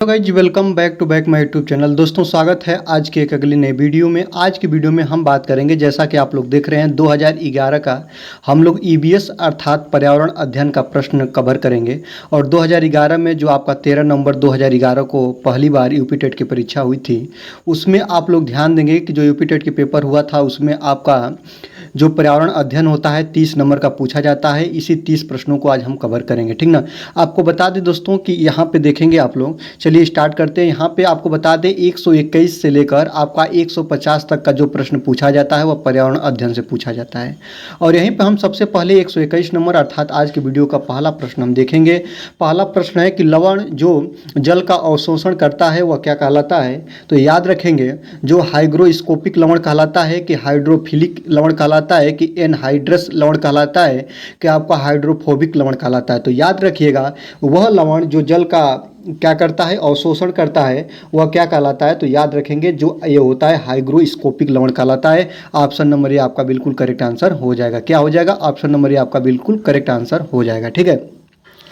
तो guys welcome back to back my YouTube channel. दोस्तों स्वागत है आज की एक अगली नई वीडियो में। आज की वीडियो में हम बात करेंगे, जैसा कि आप लोग देख रहे हैं 2011 का हम लोग ईवीएस अर्थात पर्यावरण अध्ययन का प्रश्न कवर करेंगे। और 2011 में जो आपका 13 नवंबर 2011 को पहली बार यूपी टेट की परीक्षा हुई थी, उसमें आप लोग ध्यान देंगे कि जो यूपी टेट के पेपर हुआ था उसमें आपका जो पर्यावरण अध्ययन होता है 30 नंबर का पूछा जाता है। इसी 30 प्रश्नों को आज हम कवर करेंगे, ठीक ना। आपको बता दें दोस्तों कि यहाँ पे देखेंगे आप लोग, चलिए स्टार्ट करते हैं। यहाँ पे आपको बता दें 121 से लेकर आपका 150 तक का जो प्रश्न पूछा जाता है वह पर्यावरण अध्ययन से पूछा जाता है। और यहीं पे हम सबसे पहले 121 नंबर अर्थात आज की वीडियो का पहला प्रश्न हम देखेंगे। पहला प्रश्न है कि लवण जो जल का अवशोषण करता है वह क्या कहलाता है। तो याद रखेंगे, जो हाइग्रोस्कोपिक लवण कहलाता है कि हाइड्रोफिलिक लवण कहलाता है कि एनहाइड्रस लवण कहलाता है कि आपका हाइड्रोफोबिक लवण कहलाता है। तो याद रखिएगा, वह लवण जो जल का क्या करता है, अवशोषण करता है, वह क्या कहलाता है। तो याद रखेंगे जो ये होता है हाइग्रोस्कोपिक लवण कहलाता है। ऑप्शन नंबर ये आपका बिल्कुल करेक्ट आंसर हो जाएगा। क्या हो जाएगा? ऑप्शन नंबर ये आपका बिल्कुल करेक्ट आंसर हो जाएगा, ठीक है।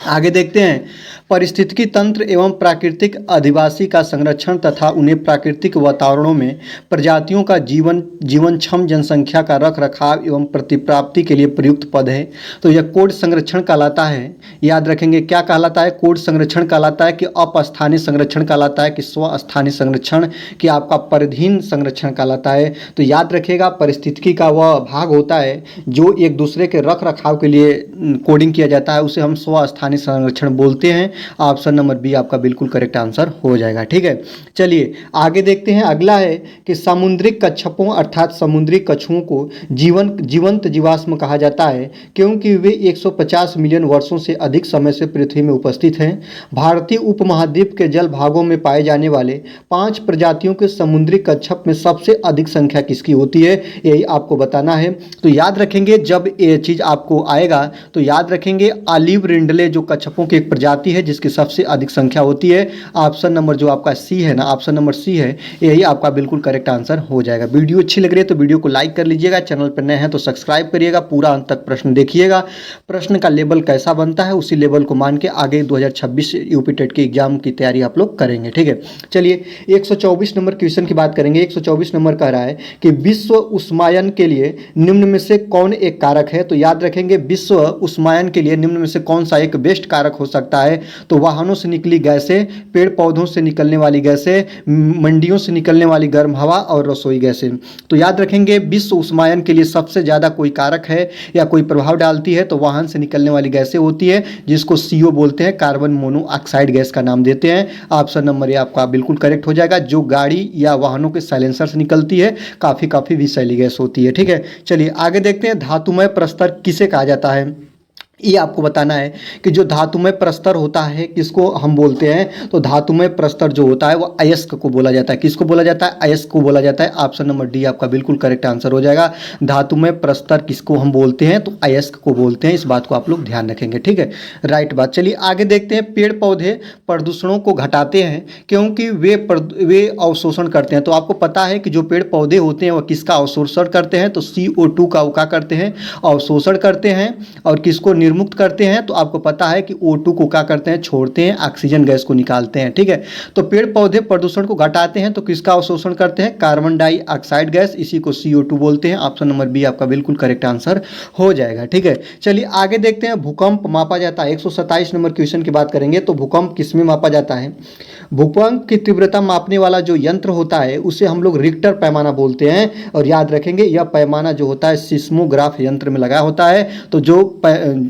आगे देखते हैं, पारिस्थितिकी तंत्र एवं प्राकृतिक अधिवासी का संरक्षण तथा उन्हें प्राकृतिक वातावरणों में प्रजातियों का जीवनक्षम जनसंख्या का रख रखाव एवं प्रतिप्राप्ति के लिए प्रयुक्त पद है। तो यह कोड संरक्षण कहलाता है। याद रखेंगे क्या कहलाता है? कोड संरक्षण कहलाता है कि अपस्थानीय संरक्षण कहलाता है कि स्वस्थानीय संरक्षण कि आपका परिधीन संरक्षण कहलाता है। तो याद रखिएगा, पारिस्थितिकी का वह भाग होता है जो एक दूसरे के रख रखाव के लिए कोडिंग किया जाता है, उसे हम स्वस्थानीय संरक्षण बोलते हैं। ऑप्शन नंबर बी आपका बिल्कुल करेक्ट आंसर हो जाएगा, ठीक है। चलिए आगे देखते हैं। अगला है कि सामुद्रिक कच्छपों अर्थात समुद्री कछुओं को जीवंत जीवाश्म कहा जाता है क्योंकि वे 150 मिलियन वर्षों से अधिक समय से पृथ्वी में उपस्थित हैं। भारतीय उपमहाद्वीप के जल भागों में पाए जाने वाले 5 प्रजातियों के समुद्री कच्छप में सबसे अधिक संख्या किसकी होती है, यही आपको बताना है। तो याद रखेंगे, जब ये चीज़ आपको आएगा तो याद रखेंगे ऑलिव रिंडले जो कच्छपों की एक प्रजाति है जिसकी सबसे अधिक संख्या होती है। ऑप्शन नंबर जो आपका सी है ना, ऑप्शन नंबर सी है, यही आपका बिल्कुल करेक्ट आंसर हो जाएगा। वीडियो अच्छी लग रही है तो वीडियो को लाइक कर लीजिएगा, चैनल पर नए हैं तो सब्सक्राइब करिएगा, पूरा अंत तक प्रश्न देखिएगा। प्रश्न का लेवल कैसा बनता है उसी लेवल को मान के आगे 2026 यूपी टेट के एग्जाम की तैयारी आप लोग करेंगे, ठीक है। चलिए 124 नंबर क्वेश्चन की बात करेंगे। 124 नंबर कह रहा है कि विश्व उष्मायन के लिए निम्न में से कौन एक कारक है। तो याद रखेंगे, विश्व उष्मायन के लिए निम्न में से कौन सा एक बेस्ट कारक हो सकता है। तो वाहनों से निकली गैसें, पेड़ पौधों से निकलने वाली गैसें, मंडियों से निकलने वाली गर्म हवा और रसोई गैसें। तो याद रखेंगे, विश्व उष्मायन के लिए सबसे ज़्यादा कोई कारक है या कोई प्रभाव डालती है तो वाहन से निकलने वाली गैसें होती है, जिसको CO बोलते हैं, कार्बन मोनोऑक्साइड गैस का नाम देते हैं। ऑप्शन नंबर ये आपका बिल्कुल करेक्ट हो जाएगा। जो गाड़ी या वाहनों के साइलेंसर से निकलती है काफ़ी विषैली गैस होती है, ठीक है। चलिए आगे देखते हैं, धातुमय प्रस्तर किसे कहा जाता है, ये आपको बताना है कि जो धातुमय प्रस्तर होता है किसको हम बोलते हैं। तो धातुमय प्रस्तर जो होता है वो अयस्क को बोला जाता है। किसको बोला जाता है? अयस्क को बोला जाता है। ऑप्शन नंबर डी आपका बिल्कुल करेक्ट आंसर हो जाएगा। धातुमय प्रस्तर किसको हम बोलते हैं? तो अयस्क को बोलते हैं। इस बात को आप लोग ध्यान रखेंगे, ठीक है, राइट बात। चलिए आगे देखते हैं, पेड़ पौधे प्रदूषणों को घटाते हैं क्योंकि वे अवशोषण करते हैं। तो आपको पता है कि जो पेड़ पौधे होते हैं वह किसका अवशोषण करते हैं। तो CO2 का वो क्या करते हैं, अवशोषण करते हैं। और किसको निर्मुक्त करते हैं? तो आपको पता है कि O2 को क्या करते हैं, छोड़ते हैं, ऑक्सीजन गैस को निकालते हैं, ठीक है। तो पेड़ पौधे प्रदूषण को घटाते हैं तो किसका अवशोषण करते हैं? कार्बन डाइऑक्साइड गैस, इसी को CO2 बोलते हैं। ऑप्शन नंबर बी आपका बिल्कुल करेक्ट आंसर हो जाएगा, ठीक है। चलिए आगे देखते हैं, भूकंप मापा जाता है। 127 नंबर क्वेश्चन की बात करेंगे। तो भूकंप किसमें मापा जाता है? भूकंप की तीव्रता मापने वाला जो यंत्र होता है उसे हम लोग रिक्टर पैमाना बोलते हैं। और याद रखेंगे, यह पैमाना जो होता है सिस्मोग्राफ यंत्र में लगा होता है। तो जो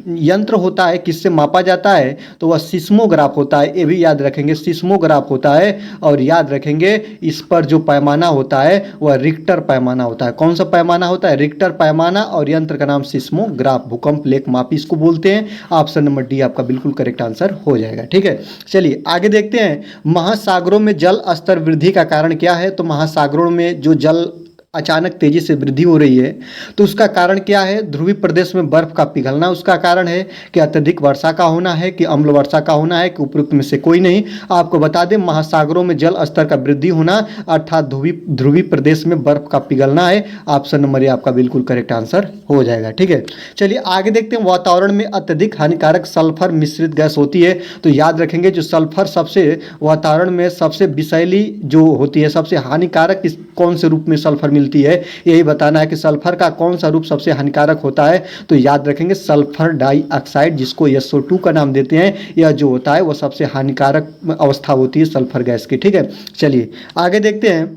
यंत्र होता है किससे मापा जाता है, तो वह सिस्मोग्राफ होता है। ये भी याद रखेंगे, सिस्मोग्राफ होता है। और याद रखेंगे, इस पर जो पैमाना होता है वह रिक्टर पैमाना होता है। कौन सा पैमाना होता है? रिक्टर पैमाना। और यंत्र का नाम सिस्मोग्राफ, भूकंप लेख मापी इसको बोलते हैं। ऑप्शन नंबर डी आपका बिल्कुल करेक्ट आंसर हो जाएगा, ठीक है। चलिए आगे देखते हैं, महासागरों में जल स्तर वृद्धि का कारण क्या है। तो महासागरों में जो जल अचानक तेजी से वृद्धि हो रही है, तो उसका कारण क्या है? ध्रुवीय प्रदेश में बर्फ का पिघलना उसका कारण है, कि अत्यधिक वर्षा का होना है, कि अम्ल वर्षा का होना है, कि उपरोक्त में से कोई नहीं। आपको बता दें, महासागरों में जल स्तर का वृद्धि होना, अर्थात ध्रुवीय प्रदेश में बर्फ का पिघलना है। ऑप्शन नंबर ये आपका बिल्कुल करेक्ट आंसर हो जाएगा। ठीक है, चलिए आगे देखते हैं। वातावरण में अत्यधिक हानिकारक सल्फर मिश्रित गैस होती है, तो याद रखेंगे जो सल्फर सबसे वातावरण में सबसे विषैली जो होती है, सबसे हानिकारक इस कौन से रूप में सल्फर मिलती है, यही बताना है कि सल्फर का कौन सा रूप सबसे हानिकारक होता है। तो याद रखेंगे सल्फर डाइऑक्साइड, जिसको SO2 का नाम देते हैं, यह जो होता है वह सबसे हानिकारक अवस्था होती है सल्फर गैस की। ठीक है, चलिए आगे देखते हैं।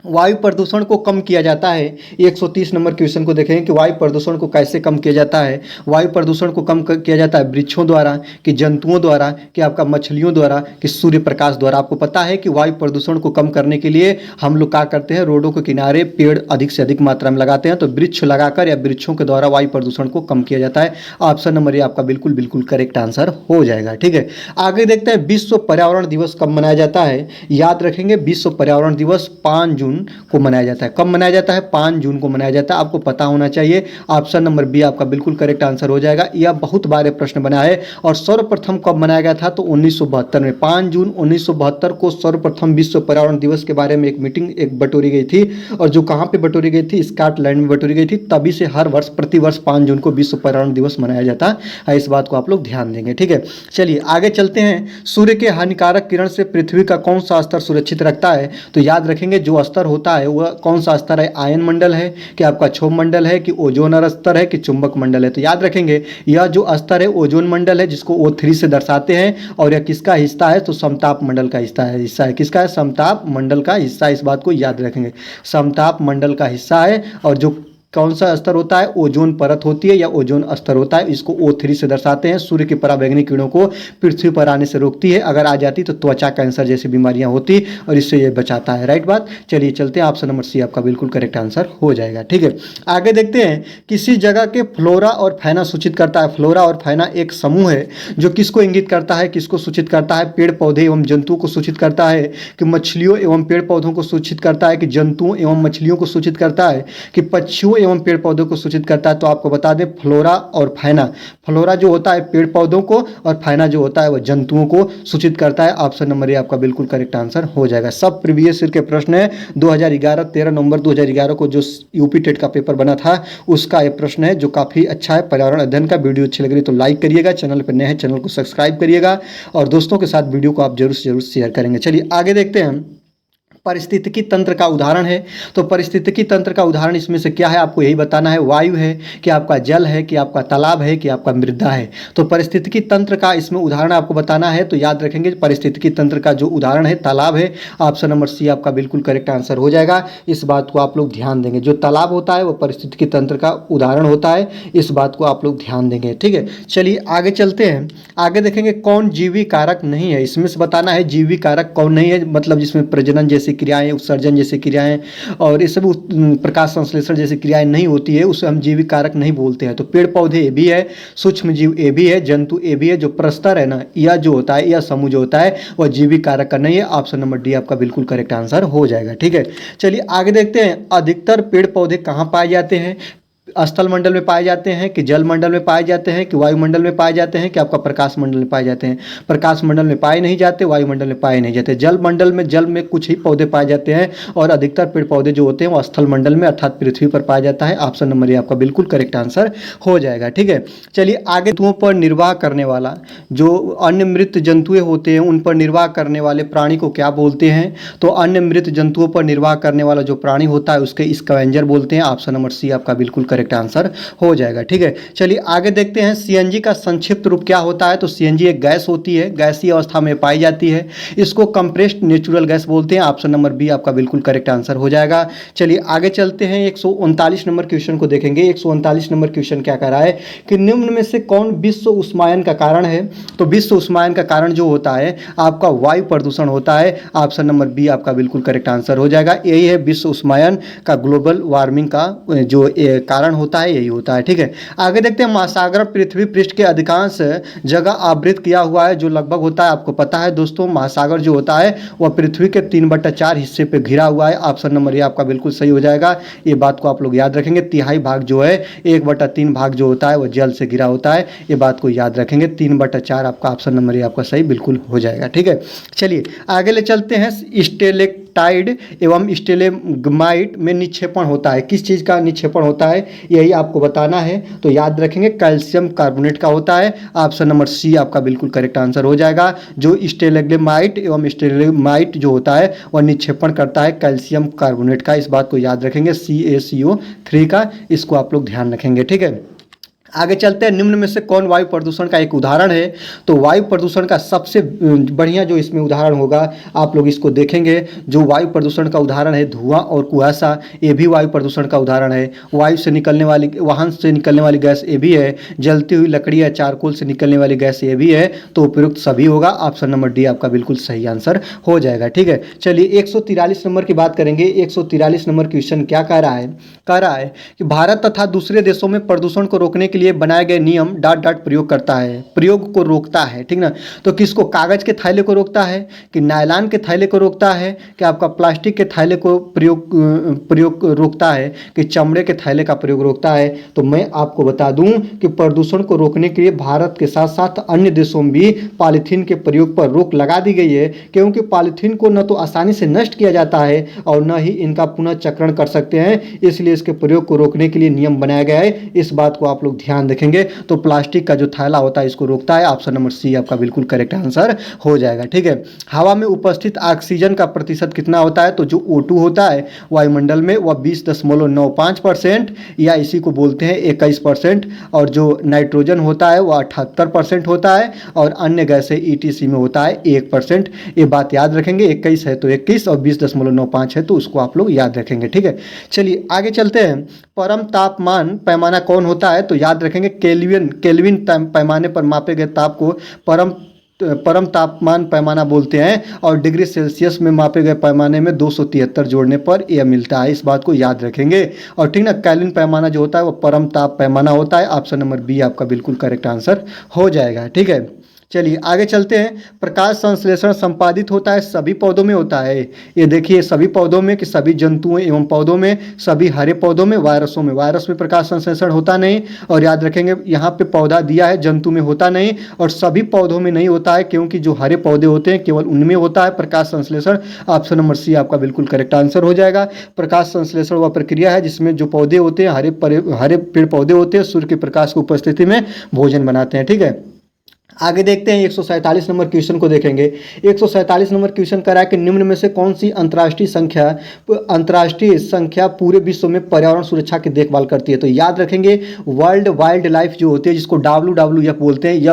वायु प्रदूषण को कम किया जाता है। 130 नंबर क्वेश्चन को देखेंगे कि वायु प्रदूषण को कैसे कम किया जाता है। वायु प्रदूषण को कम किया जाता है वृक्षों द्वारा, कि जंतुओं द्वारा, कि आपका मछलियों द्वारा, कि सूर्य प्रकाश द्वारा। आपको पता है कि वायु प्रदूषण को कम करने के लिए हम लोग क्या करते हैं, रोडों के किनारे पेड़ अधिक से अधिक मात्रा में लगाते हैं, तो वृक्ष लगाकर या वृक्षों के द्वारा वायु प्रदूषण को कम किया जाता है। ऑप्शन नंबर ये आपका बिल्कुल बिल्कुल करेक्ट आंसर हो जाएगा। ठीक है, आगे देखते हैं विश्व पर्यावरण दिवस कब मनाया जाता है। याद रखेंगे विश्व पर्यावरण दिवस 5 जून को मनाया जाता है। कब मनाया जाता है? 5 जून को मनाया जाता है। आपको पता होना चाहिए। ऑप्शन नंबर बी आपका बिल्कुल करेक्ट आंसर हो जाएगा। यह बहुत बार प्रश्न बना है। और सर्वप्रथम कब मनाया गया था? तो 1972 में, 5 जून 1972 को सर्वप्रथम विश्व पर्यावरण दिवस के बारे में एक मीटिंग बटोरी गई थी। और जो कहाँ पे बटोरी गई थी? स्कॉटलैंड में बटोरी गई थी। तभी से हर वर्ष प्रतिवर्ष 5 जून को विश्व पर्यावरण दिवस मनाया जाता है। इस बात को आप लोग ध्यान देंगे। ठीक है, चलिए आगे चलते हैं। सूर्य के हानिकारक किरण से पृथ्वी का कौन सा स्तर सुरक्षित रखता है? तो याद रखेंगे जो स्तर होता है वह कौन सा स्तर है? आयन मंडल है, कि आपका क्षोभ मंडल है, कि ओजोन स्तर है, कि चुंबक मंडल है। तो याद रखेंगे यह जो स्तर है ओजोन मंडल है, जिसको O3 से दर्शाते हैं। और यह किसका हिस्सा है? तो समताप मंडल का हिस्सा है। किसका है? समताप मंडल का हिस्सा। इस बात को याद रखेंगे, समताप मंडल का हिस्सा है। और जो कौन सा स्तर होता है? ओजोन परत होती है या ओजोन स्तर होता है। इसको O3 से दर्शाते हैं। सूर्य की पराबैंगनी किरणों को पृथ्वी पर आने से रोकती है। अगर आ जाती तो त्वचा कैंसर जैसी बीमारियां होती, और इससे ये बचाता है। राइट बात। चलिए चलते हैं। ऑप्शन नंबर सी आपका बिल्कुल करेक्ट आंसर हो जाएगा। ठीक है, आगे देखते हैं। किसी जगह के फ्लोरा और फैना सूचित करता है। फ्लोरा और फैना एक समूह है जो किसको इंगित करता है, किसको सूचित करता है? पेड़ पौधे एवं जंतुओं को सूचित करता है, कि मछलियों एवं पेड़ पौधों को सूचित करता है, कि जंतुओं एवं मछलियों को सूचित करता है, कि पक्षियों एवं पेड़ पौधों को सूचित करता है। तो आपको बता दें फ्लोरा और फैना। फ्लोरा जो होता है पेड़ पौधों को, और फैना जो होता है वह जंतुओं को सूचित करता है। ऑप्शन नंबर ये आपका बिल्कुल करेक्ट आंसर हो जाएगा। सब प्रीवियस ईयर के प्रश्न है। 2011 13 नवंबर 2011 को जो यूपी टेट का पेपर बना था उसका ये प्रश्न है, जो काफ़ी अच्छा है पर्यावरण अध्ययन का। वीडियो अच्छी लग रही तो लाइक करिएगा, चैनल पर नए हैं चैनल को सब्सक्राइब करिएगा, और दोस्तों के साथ वीडियो को आप जरूर से जरूर शेयर करेंगे। चलिए आगे देखते हैं। पारिस्थितिकी तंत्र का उदाहरण है। तो पारिस्थितिकी तंत्र का उदाहरण इसमें से क्या है? आपको यही बताना है। वायु है, कि आपका जल है, कि आपका तालाब है, कि आपका मृदा है। तो पारिस्थितिकी तंत्र का इसमें उदाहरण आपको बताना है। तो याद रखेंगे पारिस्थितिकी तंत्र का जो उदाहरण है तालाब है। ऑप्शन नंबर सी आपका बिल्कुल करेक्ट आंसर हो जाएगा। इस बात को आप लोग ध्यान देंगे। जो तालाब होता है वो पारिस्थितिकी तंत्र का उदाहरण होता है। इस बात को आप लोग ध्यान देंगे। ठीक है, चलिए आगे चलते हैं। आगे देखेंगे कौन जीवी कारक नहीं है। इसमें से बताना है जीवी कारक कौन नहीं है, मतलब जिसमें प्रजनन जैसी क्रियाएं, उत्सर्जन जैसी क्रियाएं और ये सब प्रकाश संश्लेषण जैसी क्रियाएं नहीं होती है, उसे हम जीविक कारक नहीं बोलते हैं। तो पेड़ पौधे ए भी है, सूक्ष्म जीव ए भी है, जंतु ए भी है। जो प्रस्तर है ना, यह जो होता है, यह समूह जो होता है वह जीविक कारक का नहीं है। ऑप्शन नंबर डी आपका बिल्कुल करेक्ट आंसर हो जाएगा। ठीक है, चलिए आगे देखते हैं। अधिकतर पेड़ पौधे कहाँ पाए जाते हैं? स्थल मंडल में पाए जाते हैं, कि जल मंडल में पाए जाते हैं, कि वायुमंडल में पाए जाते हैं, कि आपका प्रकाश मंडल में पाए जाते हैं? प्रकाश मंडल में पाए नहीं जाते, वायुमंडल में पाए नहीं जाते। जल मंडल में जल में कुछ ही पौधे पाए जाते हैं, और अधिकतर पेड़ पौधे जो होते हैं वो स्थल मंडल में अर्थात पृथ्वी पर पाया जाता है। ऑप्शन नंबर ये आपका बिल्कुल करेक्ट आंसर हो जाएगा। ठीक है, चलिए आगे। जंतुओं पर निर्वाह करने वाला, जो अन्य मृत जंतुएं होते हैं उन पर निर्वाह करने वाले प्राणी को क्या बोलते हैं? तो अन्य मृत जंतुओं पर निर्वाह करने वाला जो प्राणी होता है उसके स्कैवेंजर बोलते हैं। ऑप्शन नंबर सी आपका बिल्कुल करेक्ट आंसर हो जाएगा। ठीक है, चलिए आगे देखते हैं। सीएनजी का संक्षिप्त रूप क्या होता है? तो सीएनजी एक गैस होती है, गैसीय अवस्था में पाई जाती है। इसको कंप्रेस्ड नेचुरल गैस बोलते हैं। ऑप्शन नंबर बी आपका बिल्कुल करेक्ट आंसर हो जाएगा। चलिए आगे चलते हैं। 139 नंबर क्वेश्चन को देखेंगे। 139 नंबर क्वेश्चन क्या कह रहा है कि निम्न में से कौन विश्व उष्मायन का कारण है? तो विश्व उष्मायन का कारण जो होता है आपका वायु प्रदूषण होता है। ऑप्शन नंबर बी आपका बिल्कुल करेक्ट आंसर हो जाएगा। यही है विश्व उष्मायन का, ग्लोबल वार्मिंग का जो कारण कारण होता है यही होता है। ठीक है, आगे देखते हैं। महासागर पृथ्वी पृष्ठ के अधिकांश जगह आवृत किया हुआ है, जो लगभग होता है, आपको पता है दोस्तों, महासागर जो होता है वह पृथ्वी के 3/4 हिस्से पे घिरा हुआ है। ऑप्शन नंबर ये आपका बिल्कुल सही हो जाएगा। ये बात को आप लोग याद रखेंगे। तिहाई भाग जो है, 1/3 भाग जो होता है वह जल से घिरा होता है। ये बात को याद रखेंगे। 3/4 आपका ऑप्शन नंबर ये आपका सही बिल्कुल हो जाएगा। ठीक है, चलिए आगे ले चलते हैं। स्टेलेक्टाइड एवं स्टेलेग्माइट में निक्षेपण होता है। किस चीज़ का निक्षेपण होता है यही आपको बताना है, तो याद रखेंगे कैल्शियम कार्बोनेट का होता है। ऑप्शन नंबर सी आपका बिल्कुल करेक्ट आंसर हो जाएगा। जो स्टेलेग्माइट एवं स्टेलेग्माइट जो होता है वह निक्षेपण करता है कैल्शियम कार्बोनेट का। इस बात को याद रखेंगे, CaCO3 का, इसको आप लोग ध्यान रखेंगे। ठीक है, आगे चलते हैं। निम्न में से कौन वायु प्रदूषण का एक उदाहरण है? तो वायु प्रदूषण का सबसे बढ़िया जो इसमें उदाहरण होगा, आप लोग इसको देखेंगे। जो वायु प्रदूषण का उदाहरण है, धुआं और कुहासा, ये भी वायु प्रदूषण का उदाहरण है। वायु से निकलने वाली, वाहन से निकलने वाली गैस ये भी है। जलती हुई लकड़ी या चारकोल से निकलने वाली गैस ये भी है। तो उपयुक्त सभी होगा। ऑप्शन नंबर डी आपका बिल्कुल सही आंसर हो जाएगा। ठीक है, चलिए 143 नंबर की बात करेंगे। 143 नंबर क्वेश्चन क्या कह रहा है? कह रहा है कि भारत तथा दूसरे देशों में प्रदूषण को रोकने के लिए बनाए गए नियम डॉट डॉट प्रयोग करता है, प्रयोग को रोकता है। ठीक ना, तो किसको? कागज के थैले को रोकता है कि नायलॉन के थैले को रोकता है कि आपका प्लास्टिक के थैले को प्रयोग रोकता है कि चमड़े के थैले का प्रयोग रोकता है? तो मैं आपको बता दूं कि प्रदूषण को रोकने के लिए भारत के साथ साथ अन्य देशों में भी पॉलीथीन के प्रयोग पर रोक लगा दी गई है, क्योंकि पॉलीथीन को न तो आसानी से नष्ट किया जाता है और न ही इनका पुनः चक्रण कर सकते हैं। इसलिए इसके प्रयोग को रोकने के लिए नियम बनाया गया है। इस बात को आप लोग ध्यान रखेंगे। तो प्लास्टिक का जो थैला होता है इसको रोकता है। ऑप्शन नंबर सी आपका बिल्कुल करेक्ट आंसर हो जाएगा। ठीक है, हवा में उपस्थित ऑक्सीजन का प्रतिशत कितना होता है? तो जो O2 होता है वायुमंडल में वह 20.95% या इसी को बोलते हैं 21%, और जो नाइट्रोजन होता है वह 78% होता है, और अन्य गैसें ETC में होता है 1%। ये बात याद रखेंगे। 21 है तो 21 और 20.95 है तो उसको आप लोग याद रखेंगे। ठीक है, चलिए आगे चलते हैं। परम तापमान पैमाना कौन होता है? तो याद रखेंगे केल्विन पैमाने पर मापे गए ताप को परम तापमान पैमाना बोलते हैं, और डिग्री सेल्सियस में मापे गए पैमाने में 273 जोड़ने पर यह मिलता है। इस बात को याद रखेंगे। और ठीक ना, केल्विन पैमाना जो होता है वो परम ताप पैमाना होता है। ऑप्शन नंबर बी आपका बिल्कुल करेक्ट आंसर हो जाएगा। ठीक है, चलिए आगे चलते हैं। प्रकाश संश्लेषण संपादित होता है सभी पौधों में होता है। ये देखिए, सभी पौधों में कि सभी जंतुओं एवं पौधों में, सभी हरे पौधों में, वायरसों में। वायरस में प्रकाश संश्लेषण होता नहीं, और याद रखेंगे यहाँ पे पौधा दिया है, जंतु में होता नहीं, और सभी पौधों में नहीं होता है, क्योंकि जो हरे पौधे होते हैं केवल उनमें होता है प्रकाश संश्लेषण। ऑप्शन नंबर सी आपका बिल्कुल करेक्ट आंसर हो जाएगा। प्रकाश संश्लेषण वह प्रक्रिया है जिसमें जो पौधे होते हैं, हरे पेड़ पौधे होते हैं, सूर्य के प्रकाश की उपस्थिति में भोजन बनाते हैं। ठीक है, आगे देखते हैं। 147 नंबर क्वेश्चन को देखेंगे। 147 नंबर क्वेश्चन करा है कि निम्न में से कौन सी अंतर्राष्ट्रीय संख्या पूरे विश्व में पर्यावरण सुरक्षा की देखभाल करती है? तो याद रखेंगे, वर्ल्ड वाइल्ड लाइफ जो होती है, जिसको WWF बोलते हैं, यह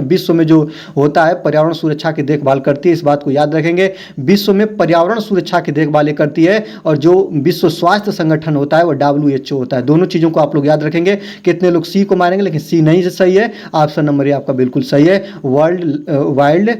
विश्व में जो होता है पर्यावरण सुरक्षा की देखभाल करती है। इस बात को याद रखेंगे। विश्व में पर्यावरण सुरक्षा की देखभाल करती है, और जो विश्व स्वास्थ्य संगठन होता है वह WHO होता है। दोनों चीज़ों को आप लोग याद रखेंगे। कितने लोग सी को मारेंगे, लेकिन सी नहीं सही है। ऑप्शन नंबर ये आपका बिल्कुल सही है। वाइल्ड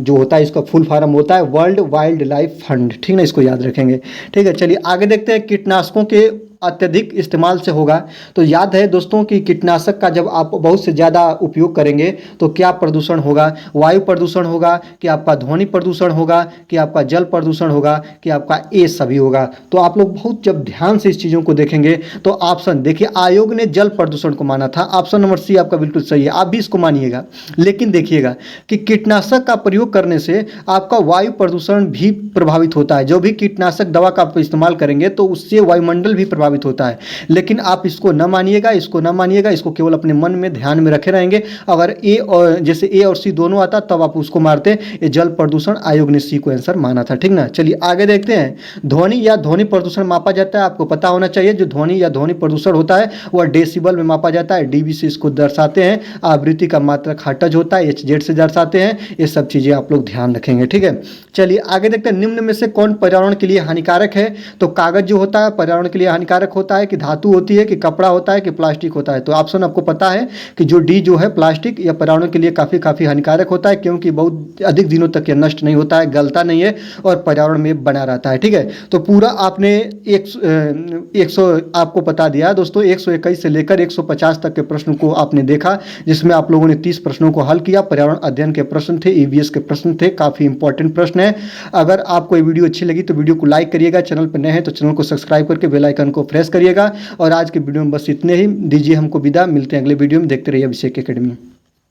जो होता है इसका फुल फॉर्म होता है वर्ल्ड वाइल्ड लाइफ फंड। ठीक ना, इसको याद रखेंगे। ठीक है, चलिए आगे देखते हैं। कीटनाशकों के अत्यधिक इस्तेमाल से होगा। तो याद है दोस्तों कि कीटनाशक का जब आप बहुत से ज़्यादा उपयोग करेंगे तो क्या प्रदूषण होगा? वायु प्रदूषण होगा, कि आपका ध्वनि प्रदूषण होगा, कि आपका जल प्रदूषण होगा, कि आपका ये सभी होगा? तो आप लोग बहुत जब ध्यान से इस चीज़ों को देखेंगे तो ऑप्शन देखिए, आयोग ने जल प्रदूषण को माना था। ऑप्शन नंबर सी आपका बिल्कुल सही है, आप भी इसको मानिएगा। लेकिन देखिएगा कि कीटनाशक का प्रयोग करने से आपका वायु प्रदूषण भी प्रभावित होता है। जो भी कीटनाशक दवा का आप इस्तेमाल करेंगे तो उससे वायुमंडल भी प्रभावित होता है। लेकिन आप इसको न मानिएगा, इसको केवल अपने मन में ध्यान में रखे रहेंगे। अगर ए और जैसे ए और सी दोनों आता तब आप उसको मारते। ये जल प्रदूषण, आयोग ने सी को आंसर माना था। ठीक ना, चलिए आगे देखते हैं। ध्वनि या ध्वनि प्रदूषण मापा जाता है, आपको पता होना चाहिए। जो ध्वनि या ध्वनि प्रदूषण होता है वह डेसिबल में मापा जाता है। डीबी से इसको दर्शाते हैं। आवृत्ति का मात्रक हर्ट्ज होता है, HZ से दर्शाते हैं। ये सब चीजें आप लोग ध्यान रखेंगे। ठीक है, चलिए आगे देखते हैं। निम्न में से कौन पर्यावरण के लिए हानिकारक है? तो कागज जो होता है पर्यावरण के लिए हानिकारक हानिकारक होता है, कि धातु होती है, कि कपड़ा होता है, कि प्लास्टिक होता है? तो ऑप्शन आपको पता है कि जो डी जो है प्लास्टिक, यह पर्यावरण के लिए काफ़ी हानिकारक होता है, क्योंकि बहुत अधिक दिनों तक यह नष्ट नहीं होता है, गलता नहीं है और पर्यावरण में बना रहता है। ठीक है, तो पूरा आपने 100 आपको बता दिया दोस्तों। 121 से लेकर 150 तक के प्रश्न को आपने देखा, जिसमें आप लोगों ने 30 प्रश्नों को हल किया। पर्यावरण अध्ययन के प्रश्न थे, ईवीएस के प्रश्न थे, काफ़ी इंपॉर्टेंट प्रश्न है। अगर आपको ये वीडियो अच्छी लगी तो वीडियो को लाइक करिएगा, चैनल पर नए हैं तो चैनल को सब्सक्राइब करके बेल आइकन को प्रेस करिएगा। और आज के वीडियो में बस इतने ही, दीजिए हमको विदा, मिलते हैं अगले वीडियो में। देखते रहिए अभिषेक एकेडमी।